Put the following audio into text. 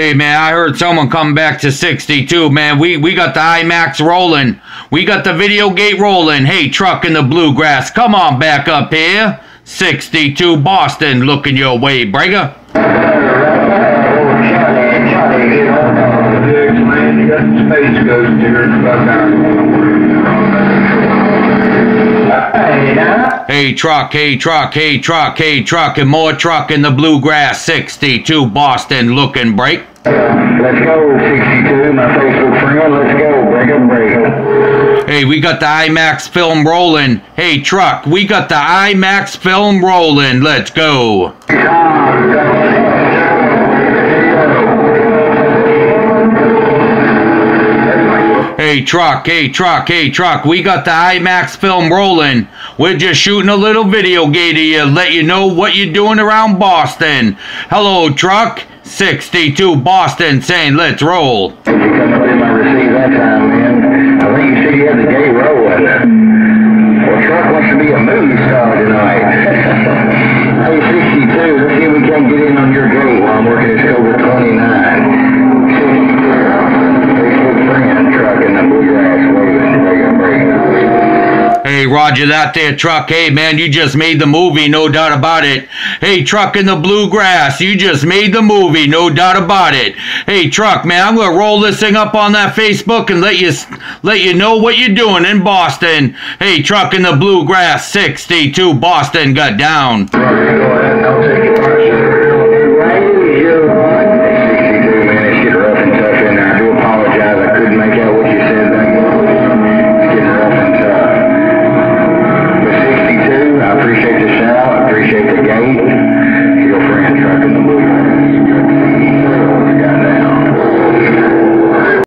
Hey, man, I heard someone come back to 62, man. We got the IMAX rolling. We got the video gate rolling. Hey, truck in the bluegrass, come on back up here. 62 Boston, looking your way, Brega. Hey truck, hey truck, hey truck, hey truck, and more truck in the bluegrass. 62 Boston, looking break. Let's go, 62, my Facebook friend. Let's go, break up, break up. Hey, we got the IMAX film rolling. Hey truck, we got the IMAX film rolling. Let's go. Hey truck, hey truck, hey truck, we got the IMAX film rolling. We're just shooting a little video gate here, let you know what you're doing around Boston. Hello truck, 62 Boston saying let's roll. You come up in my receipt that time, man. I think you said you had the gate rolling. Well, truck wants to be a movie star tonight. Hey, 62, let's see if we can't get in on your gate while I'm working this over 29. Hey, roger that there, truck. Hey, man, you just made the movie, no doubt about it. Hey, truck in the bluegrass, you just made the movie, no doubt about it. Hey, truck, man, I'm gonna roll this thing up on that Facebook and let you know what you're doing in Boston. Hey, truck in the bluegrass, 62 Boston got down. Go ahead, I'll take it.